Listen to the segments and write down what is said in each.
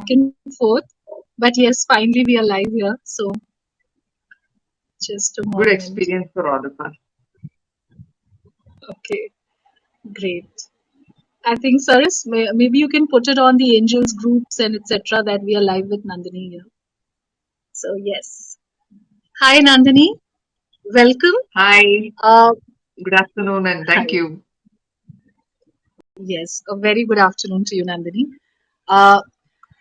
back and forth. But yes, finally we are live here. So just a Good moment. experience for all of us. Okay, great. I think, Saris, maybe you can put it on the angels groups and etc. that we are live with Nandini here. So yes. Hi Nandini, welcome. Hi, Uh, good afternoon, and thank hi. you. Yes, a very good afternoon to you, Nandini. Uh,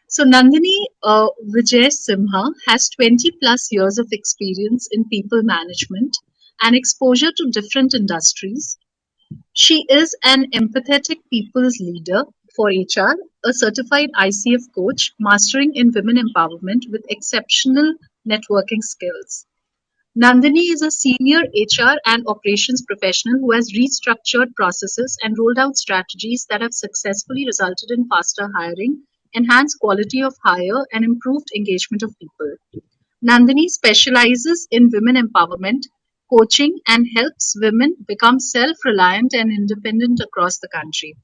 so Nandini Vijay Simha has 20 plus years of experience in people management and exposure to different industries. She is an empathetic people's leader for HR, a certified ICF coach, mastering in women empowerment with exceptional networking skills. Nandini is a senior HR and operations professional who has restructured processes and rolled out strategies that have successfully resulted in faster hiring, enhanced quality of hire, and improved engagement of people. Nandini specializes in women empowerment, coaching, and helps women become self reliant and independent across the country.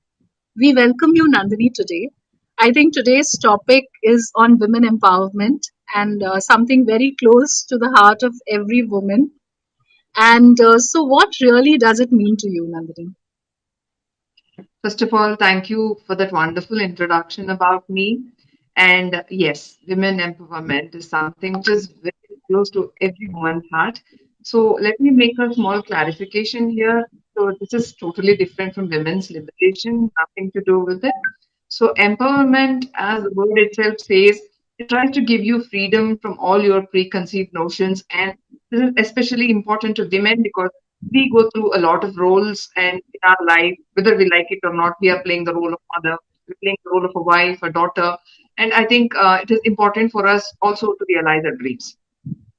We welcome you, Nandini, today. I think today's topic is on women empowerment and something very close to the heart of every woman. And so, what really does it mean to you, Nandini? First of all, thank you for that wonderful introduction about me. And yes, women empowerment is something which is very close to every woman's heart. So let me make a small clarification here. So this is totally different from women's liberation, nothing to do with it. So empowerment, as the word itself says, it tries to give you freedom from all your preconceived notions. And this is especially important to women because we go through a lot of roles and in our life, whether we like it or not, we are playing the role of mother, we're playing the role of a wife, a daughter. And I think it is important for us also to realize our dreams.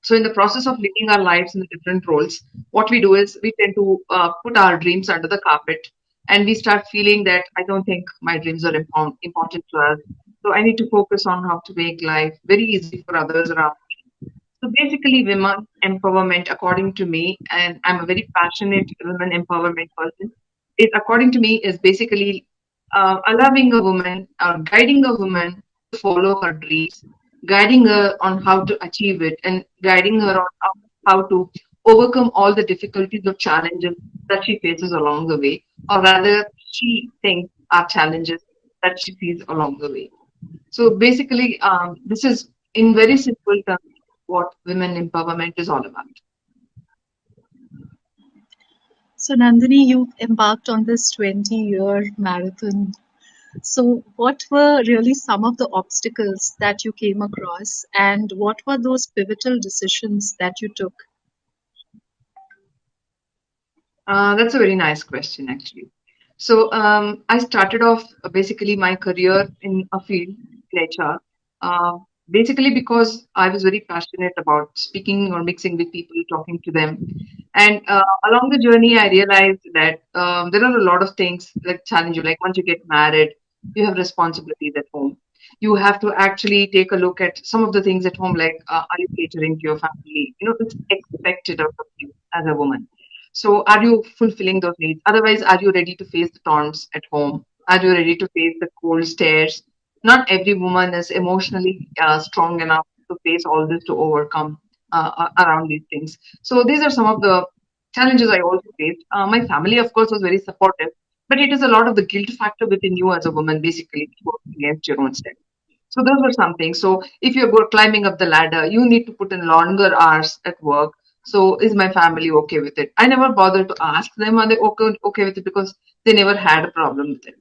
So, in the process of living our lives in the different roles, what we do is we tend to put our dreams under the carpet and we start feeling that I don't think my dreams are important to us. So, I need to focus on how to make life very easy for others around me. So basically, women empowerment, according to me, and I'm a very passionate women empowerment person, is according to me is basically allowing a woman or guiding a woman to follow her dreams, guiding her on how to achieve it, and guiding her on how to overcome all the difficulties or challenges that she faces along the way, or rather, she thinks are challenges that she sees along the way. So basically, this is in very simple terms what women empowerment is all about. So, Nandini, you embarked on this 20-year marathon. So, what were really some of the obstacles that you came across, and what were those pivotal decisions that you took? That's a very nice question, actually. So I started off basically my career in a field in HR, basically because I was very passionate about speaking or mixing with people, talking to them. And along the journey, I realized that there are a lot of things that challenge you. Like once you get married, you have responsibilities at home. You have to actually take a look at some of the things at home, like are you catering to your family? You know, it's expected of you as a woman. So, are you fulfilling those needs? Otherwise, are you ready to face the taunts at home? Are you ready to face the cold stares? Not every woman is emotionally strong enough to face all this to overcome around these things. So, these are some of the challenges I also faced. My family, of course, was very supportive, but it is a lot of the guilt factor within you as a woman, basically, to work against your own self. So those were something. So if you're climbing up the ladder, you need to put in longer hours at work. So is my family okay with it? I never bothered to ask them are they okay with it because they never had a problem with it.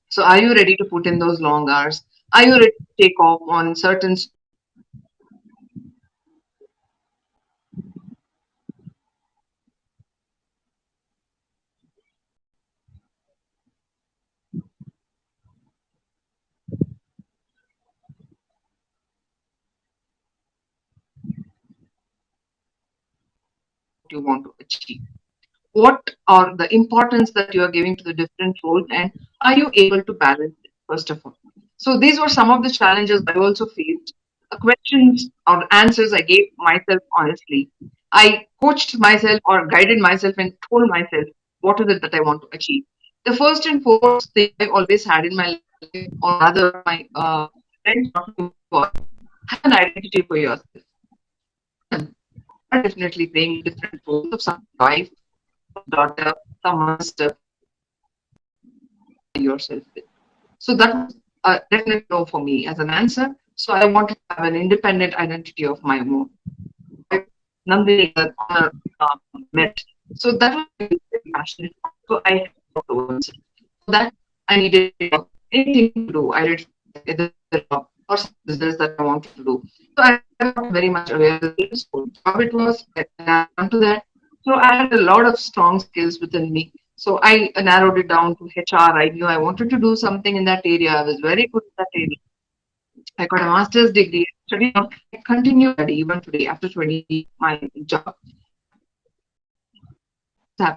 So are you ready to put in those long hours? Are you ready to take off on certain you want to achieve? What are the importance that you are giving to the different roles and are you able to balance it first of all? So these were some of the challenges I also faced. The questions or answers I gave myself honestly. I coached myself or guided myself and told myself what is it that I want to achieve. The first and foremost thing I always had in my life, or rather my friend talking about was, have an identity for yourself. Women are definitely playing different roles of some wife, daughter, someone's sister yourself with. So that was a definite no for me as an answer. So I want to have an independent identity of my own. I, Nandini met. So that was really very passionate. So I had to work towards it. For that, I needed anything to do. I did either the job or some business that I wanted to do. So I got very much aware of the so job it was, and I come to that. So I had a lot of strong skills within me. So I narrowed it down to HR. I knew I wanted to do something in that area. I was very good in that area. I got a master's degree. Study. I continue to study even today after 20 my job.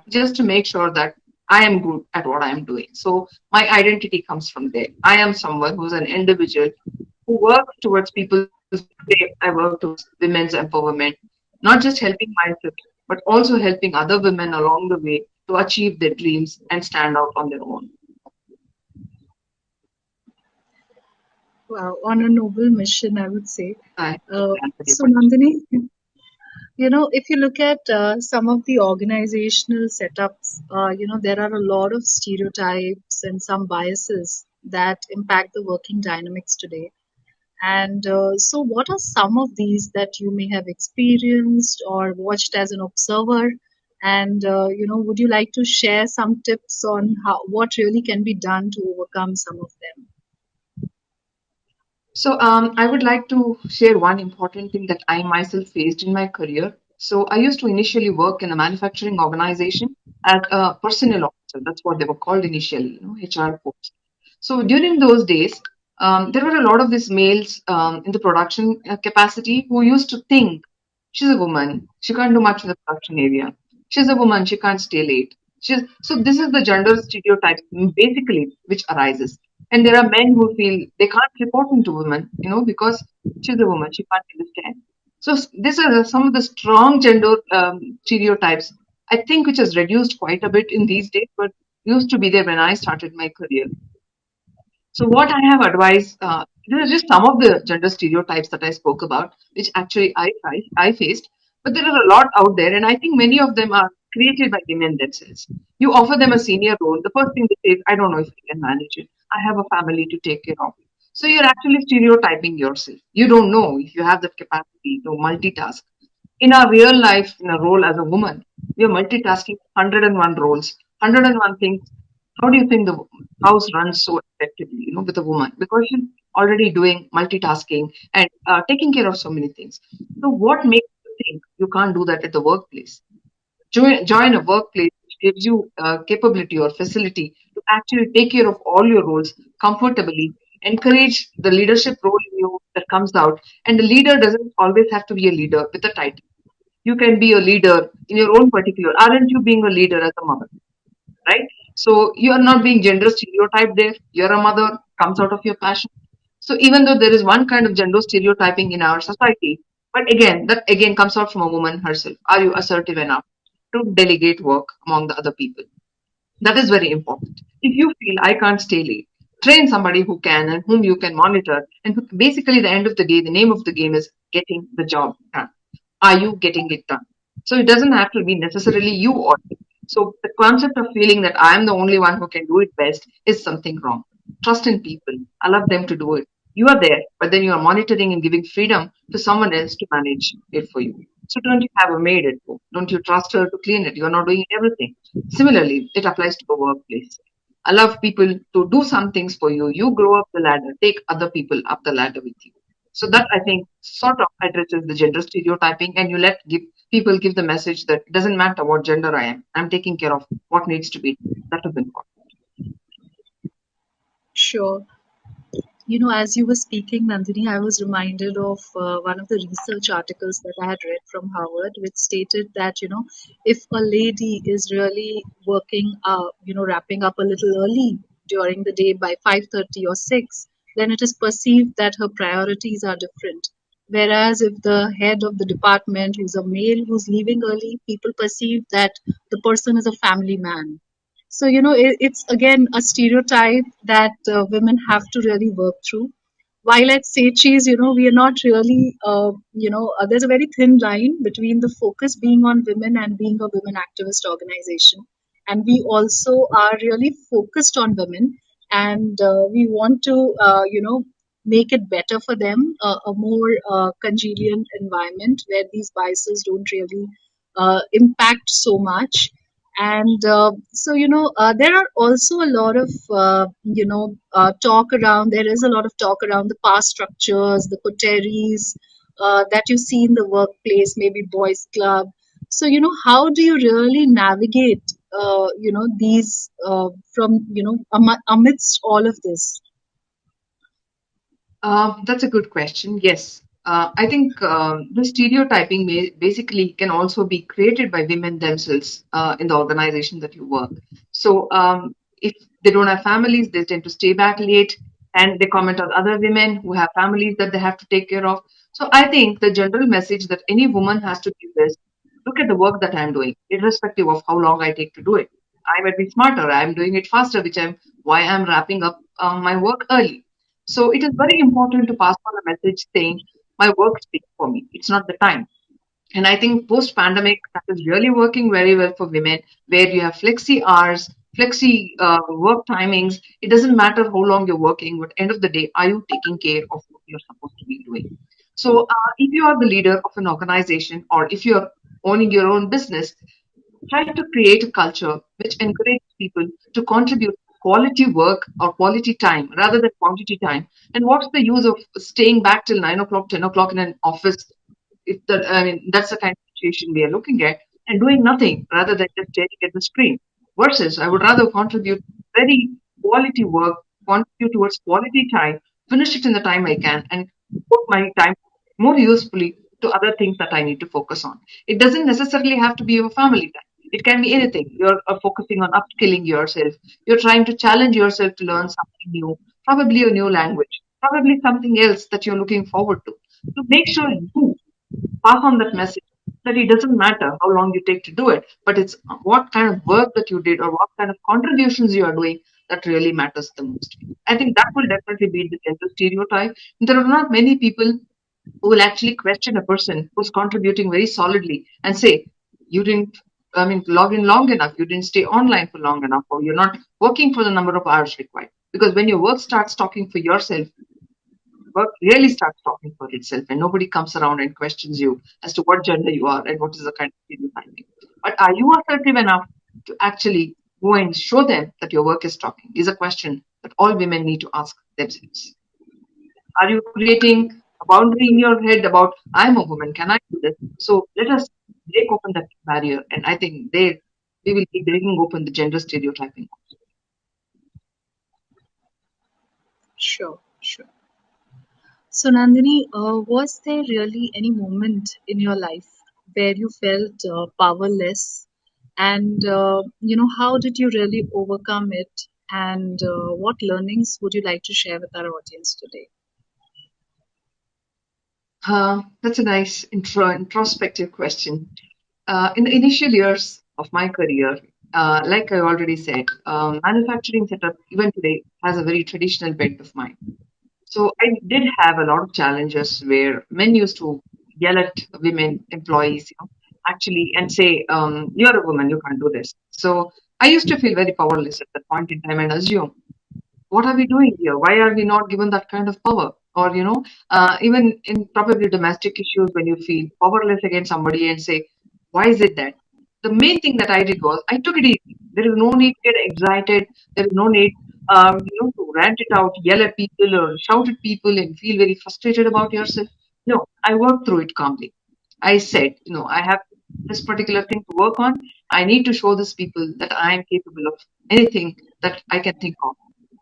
Just to make sure that I am good at what I am doing. So my identity comes from there. I am someone who's an individual who works towards people's today. I work towards women's empowerment, not just helping myself, but also helping other women along the way to achieve their dreams and stand out on their own. Wow, on a noble mission, I would say. I hope that answered your So, question. Nandini, if you look at some of the organizational setups, there are a lot of stereotypes and some biases that impact the working dynamics today. And so, what are some of these that you may have experienced or watched as an observer? And would you like to share some tips on how what really can be done to overcome some of them? So, I would like to share one important thing that I myself faced in my career. So, I used to initially work in a manufacturing organization as a personnel officer. That's what they were called initially, HR post. So, during those days, there were a lot of these males in the production capacity who used to think she's a woman, she can't do much in the production area. She's a woman, she can't stay late. So, this is the gender stereotype basically which arises. And there are men who feel they can't report into women, because she's a woman, she can't understand. So these are some of the strong gender stereotypes, I think, which has reduced quite a bit in these days, but used to be there when I started my career. So what I have advised, these are just some of the gender stereotypes that I spoke about, which actually I faced. But there are a lot out there, and I think many of them are created by women themselves. You offer them a senior role, the first thing they say is, "I don't know if I can manage it. I have a family to take care of." So you're actually stereotyping yourself. You don't know if you have that capacity to multitask. In our real life, in a role as a woman, we are multitasking 101 roles, 101 things. How do you think the house runs so effectively, with a woman? Because she's already doing multitasking and taking care of so many things. So, what makes you think you can't do that at the workplace? Join a workplace which gives you capability or facility to actually take care of all your roles comfortably. Encourage the leadership role in you that comes out. And the leader doesn't always have to be a leader with a title. You can be a leader in your own particular. Aren't you being a leader as a mother? Right? So you are not being gender stereotyped there. You're a mother, comes out of your passion. So even though there is one kind of gender stereotyping in our society, but again, that again comes out from a woman herself. Are you assertive enough to delegate work among the other people? That is very important. If you feel I can't stay late, train somebody who can and whom you can monitor. And basically, the end of the day, the name of the game is getting the job done. Are you getting it done? So it doesn't have to be necessarily you or me. So the concept of feeling that I am the only one who can do it best is something wrong. Trust in people. Allow them to do it. You are there, but then you are monitoring and giving freedom to someone else to manage it for you. So don't you have a maid at home? Don't you trust her to clean it? You are not doing everything. Similarly, it applies to the workplace. Allow people to do some things for you. You grow up the ladder. Take other people up the ladder with you. So that I think sort of addresses the gender stereotyping, and you let people give the message that it doesn't matter what gender I am. I'm taking care of what needs to be. That is important. Sure. As you were speaking, Nandini, I was reminded of one of the research articles that I had read from Harvard, which stated that, if a lady is really working, wrapping up a little early during the day by 5:30 or 6, then it is perceived that her priorities are different. Whereas if the head of the department, who's a male, who's leaving early, people perceive that the person is a family man. So, it's again a stereotype that women have to really work through. while at say cheese, we are not really, there's a very thin line between the focus being on women and being a women activist organization. And we also are really focused on women, and we want to, make it better for them, a more congenial environment where these biases don't really impact so much. And so, there are also a lot of, talk around, there is a lot of talk around the power structures, the coteries that you see in the workplace, maybe boys' club. So, how do you really navigate, these amidst all of this? That's a good question. Yes. I think the stereotyping basically can also be created by women themselves in the organization that you work. So, if they don't have families, they tend to stay back late and they comment on other women who have families that they have to take care of. So, I think the general message that any woman has to give is look at the work that I'm doing, irrespective of how long I take to do it. I might be smarter, I'm doing it faster, which I'm why I'm wrapping up my work early. So it is very important to pass on a message saying, my work speaks for me. It's not the time. And I think post pandemic, that is really working very well for women, where you have flexi hours, flexi work timings. It doesn't matter how long you're working, but end of the day, are you taking care of what you're supposed to be doing? So if you are the leader of an organization or if you're owning your own business, try to create a culture which encourages people to contribute quality work or quality time rather than quantity time. And what's the use of staying back till 9 o'clock, 10 o'clock in an office? If the, I mean, that's the kind of situation we are looking at, and doing nothing rather than just staring at the screen. Versus, I would rather contribute very quality work, contribute towards quality time, finish it in the time I can, and put my time more usefully to other things that I need to focus on. It doesn't necessarily have to be your family time. It can be anything. You're focusing on upskilling yourself. You're trying to challenge yourself to learn something new, probably a new language, probably something else that you're looking forward to. So make sure you pass on that message that it doesn't matter how long you take to do it, but it's what kind of work that you did or what kind of contributions you are doing that really matters the most. I think that will definitely beat the gender stereotype. And there are not many people who will actually question a person who's contributing very solidly and say, you didn't, log in long enough, you didn't stay online for long enough, or you're not working for the number of hours required. Because when your work starts talking for yourself, work really starts talking for itself and nobody comes around and questions you as to what gender you are and what is the kind of stereotyping. But are you assertive enough to actually go and show them that your work is talking is a question that all women need to ask themselves. Are you creating a boundary in your head about I'm a woman, can I do this? So let us break open that barrier and I think they we will be breaking open the gender stereotyping. Sure, sure. So, Nandini, was there really any moment in your life where you felt powerless? And, how did you really overcome it? And what learnings would you like to share with our audience today? That's a nice introspective question. In the initial years of my career, like I already said, manufacturing setup even today has a very traditional bent of mind. So I did have a lot of challenges where men used to yell at women employees, actually, and say, "You're a woman, you can't do this." So I used to feel very powerless at that point in time and assume what are we doing here? Why are we not given that kind of power? Or, even in probably domestic issues, when you feel powerless against somebody and say, why is it that? The main thing that I did was I took it easy. There is no need to get excited. There is no need, to rant it out, yell at people or shout at people and feel very frustrated about yourself. No, I worked through it calmly. I said, I have this particular thing to work on. I need to show these people that I am capable of anything that I can think of.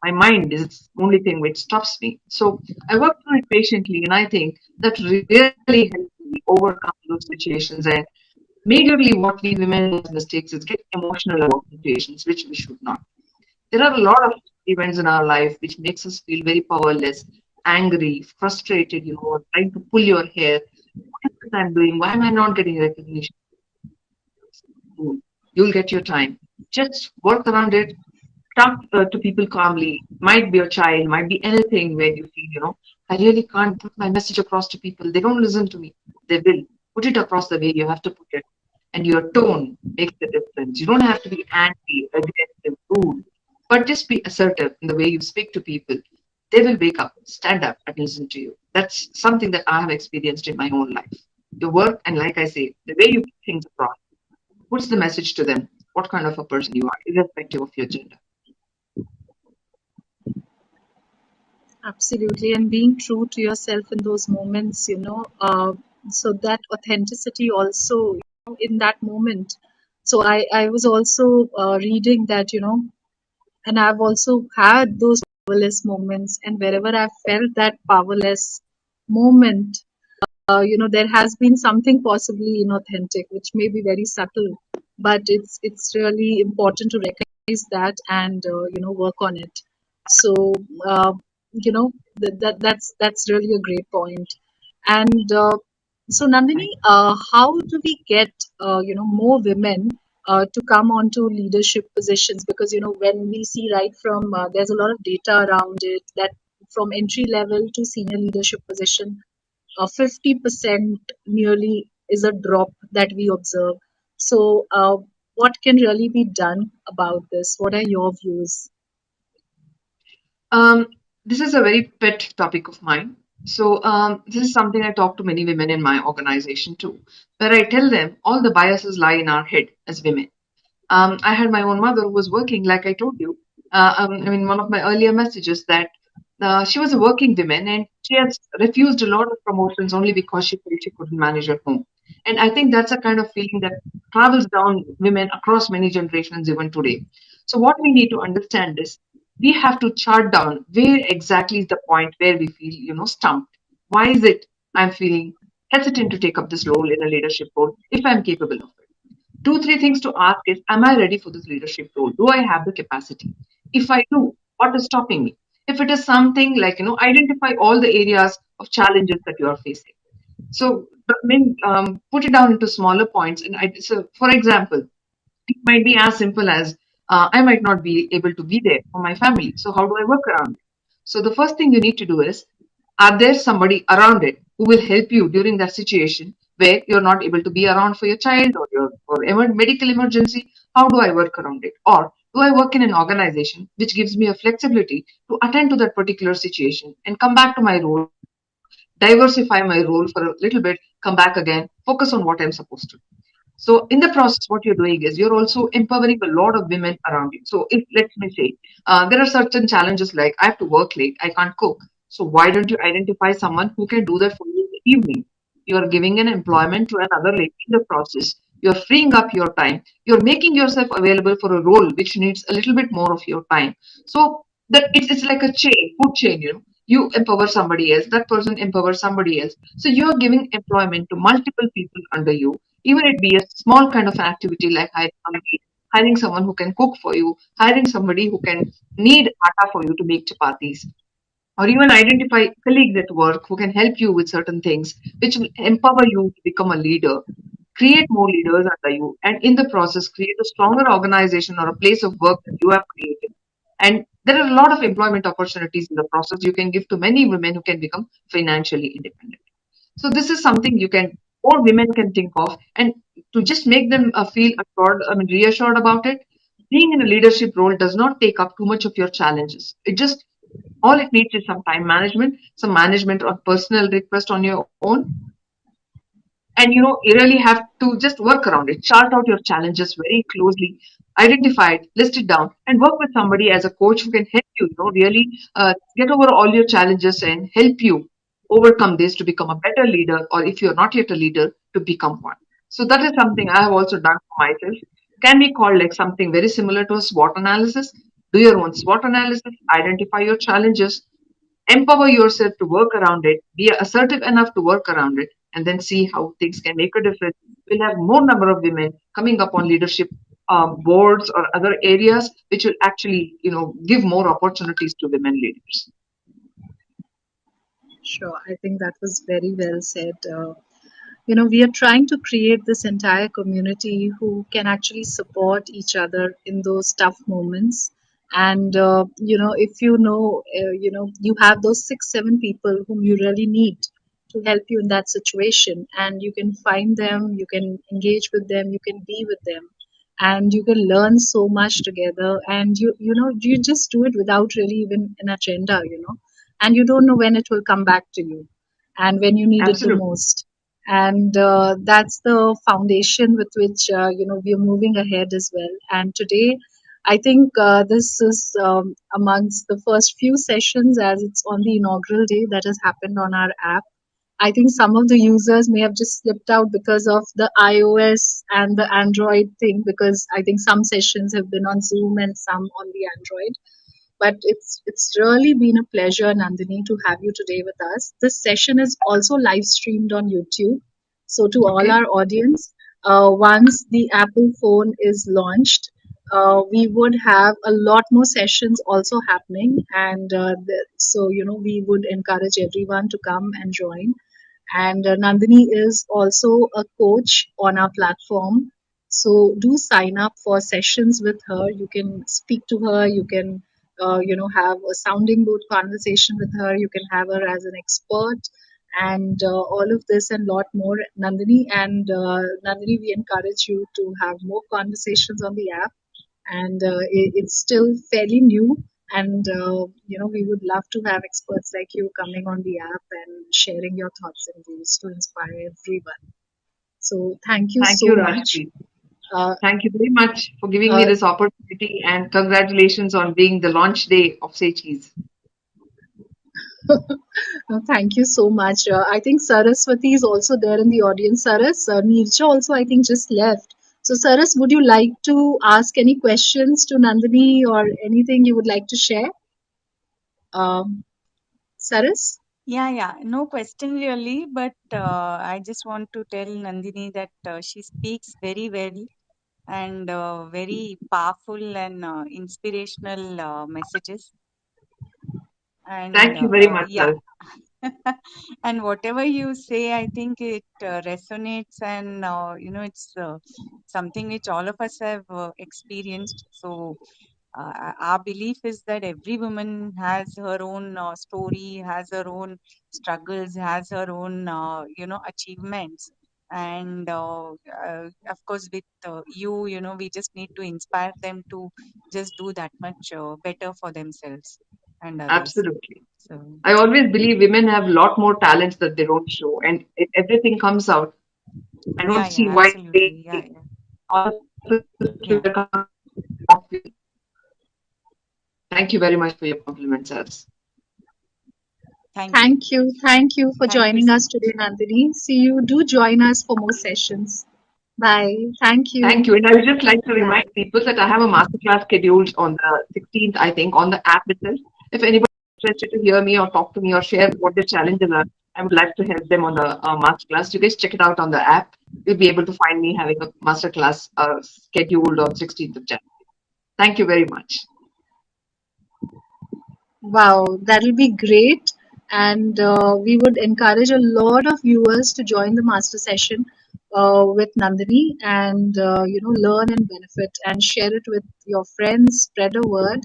My mind is the only thing which stops me. So I work through it patiently, and I think that really helps me overcome those situations. And majorly, what we women do as mistakes is get emotional about situations, which we should not. There are a lot of events in our life which makes us feel very powerless, angry, frustrated, trying to pull your hair. What is it I'm doing? Why am I not getting recognition? You'll get your time. Just work around it, talk to people calmly. Might be a child, might be anything where you feel, I really can't put my message across to people. They don't listen to me. They will put it across the way you have to put it. And your tone makes the difference. You don't have to be angry, aggressive, rude, but just be assertive in the way you speak to people. They will wake up, stand up, and listen to you. That's something that I have experienced in my own life. Your work, and like I say, the way you put things across puts the message to them what kind of a person you are, irrespective of your gender. Absolutely, and being true to yourself in those moments, so that authenticity also, in that moment. So I was also reading that, and I've also had those powerless moments, and wherever I've felt that powerless moment, there has been something possibly inauthentic, which may be very subtle, but it's really important to recognize that and work on it. So uh, that's really a great point. And so Nandini, Right. how do we get more women to come onto leadership positions? Because when we see right from there's a lot of data around it that from entry level to senior leadership position 50% nearly is a drop that we observe. So, what can really be done about this? What are your views? Um, this is a very pet topic of mine. So, this is something I talk to many women in my organization too, where I tell them all the biases lie in our head as women. I had my own mother who was working, like I told you. I mean, one of my earlier messages that she was a working woman and she has refused a lot of promotions only because she felt she couldn't manage her home. And I think that's a kind of feeling that travels down women across many generations even today. So, what we need to understand is we have to chart down where exactly is the point where we feel, stumped. Why is it I'm feeling hesitant to take up this role in a leadership role if I'm capable of it? Two, three things to ask is, am I ready for this leadership role? Do I have the capacity? If I do, what is stopping me? If it is something like, identify all the areas of challenges that you are facing. So, put it down into smaller points. So, for example, it might be as simple as I might not be able to be there for my family. So, how do I work around it? So, the first thing you need to do is, are there somebody around it who will help you during that situation where you're not able to be around for your child or your medical emergency? How do I work around it? Or do I work in an organization which gives me a flexibility to attend to that particular situation and come back to my role, diversify my role for a little bit, come back again, focus on what I'm supposed to do? So in the process, what you're doing is you're also empowering a lot of women around you. So if let me say there are certain challenges like I have to work late, I can't cook. So why don't you identify someone who can do that for you in the evening? You are giving an employment to another lady in the process. You're freeing up your time. You're making yourself available for a role which needs a little bit more of your time. So that it's like a chain, food chain. You empower somebody else. That person empowers somebody else. So you're giving employment to multiple people under you, even it be a small kind of activity like hiring someone who can cook for you, hiring somebody who can knead atta for you to make chapatis, or even identify colleagues at work who can help you with certain things, which will empower you to become a leader, create more leaders under you, and in the process, create a stronger organization or a place of work that you have created. And there are a lot of employment opportunities in the process you can give to many women who can become financially independent. So this is something you can, all women can think of, and to just make them feel assured, I mean, reassured about it. Being in a leadership role does not take up too much of your challenges. It just all it needs is some time management, some management or personal request on your own, and you really have to just work around it. Chart out your challenges very closely, identify it, list it down, and work with somebody as a coach who can help you, really get over all your challenges and help you overcome this to become a better leader, or if you're not yet a leader, to become one. So that is something I have also done for myself. Can be called like something very similar to a SWOT analysis. Do your own SWOT analysis, identify your challenges, empower yourself to work around it, be assertive enough to work around it, and then see how things can make a difference. We'll have more number of women coming up on leadership boards or other areas, which will actually, give more opportunities to women leaders. Sure, I think that was very well said. We are trying to create this entire community who can actually support each other in those tough moments. And if you have those 6 7 people whom you really need to help you in that situation, and you can find them, you can engage with them, you can be with them, and you can learn so much together, and you just do it without really even an agenda, and you don't know when it will come back to you and when you need it the Absolutely. most. And that's the foundation with which we are moving ahead as well. And today I think this is amongst the first few sessions, as it's on the inaugural day that has happened on our app. I think some of the users may have just slipped out because of the iOS and the Android thing, because I think some sessions have been on Zoom and some on the Android. But it's really been a pleasure, Nandini, to have you today with us. This session is also live streamed on YouTube. So to all Okay. our audience, once the Apple phone is launched, we would have a lot more sessions also happening, and so we would encourage everyone to come and join. And Nandini is also a coach on our platform. So do sign up for sessions with her. You can speak to her. You can, have a sounding board conversation with her. You can have her as an expert, and all of this and lot more, Nandini. And Nandini, we encourage you to have more conversations on the app, and it's still fairly new, and we would love to have experts like you coming on the app and sharing your thoughts and views to inspire everyone. So thank you Thank so you, much. Rashpreet. uh, Thank you very much for giving me uh, this opportunity, and congratulations on being the launch day of Say Cheese. Thank you so much. I think Saraswati is also there in the audience. Neerja also I think just left. So Saras, would you like to ask any questions to Nandini or anything you would like to share? um, Saras? Yeah. No question really, but I just want to tell Nandini that she speaks very well and very powerful and inspirational messages. And Thank you very much, yeah, sir. and whatever you say, I think it resonates, and it's something which all of us have experienced. So our belief is that every woman has her own story, has her own struggles, has her own achievements, and of course with you, we just need to inspire them to just do that much better for themselves and others. Absolutely. So I always believe women have a lot more talents that they don't show, and if everything comes out, I don't see why absolutely, all of us should come yeah. off. Thank you very much for your compliments, Alice. Thank you, Thank you for thank you joining so us much. today, Nandini. See you. Do join us for more sessions. Bye. Thank Thank you. you. And I would just like to remind Bye. people that I have a masterclass scheduled on the 16th, I think, on the app itself. If anybody is interested to hear me or talk to me or share what their challenges are, I would like to help them on the masterclass. You guys check it out on the app. You'll be able to find me having a masterclass scheduled on 16th of January. Thank you very much. Wow, that'll be great. And we would encourage a lot of viewers to join the master session with Nandini, and learn and benefit and share it with your friends. Spread a word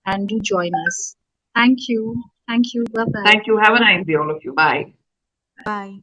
and do join us. Thank you. Thank you. Bye bye. Thank you. Have a nice day, all of you. Bye. Bye.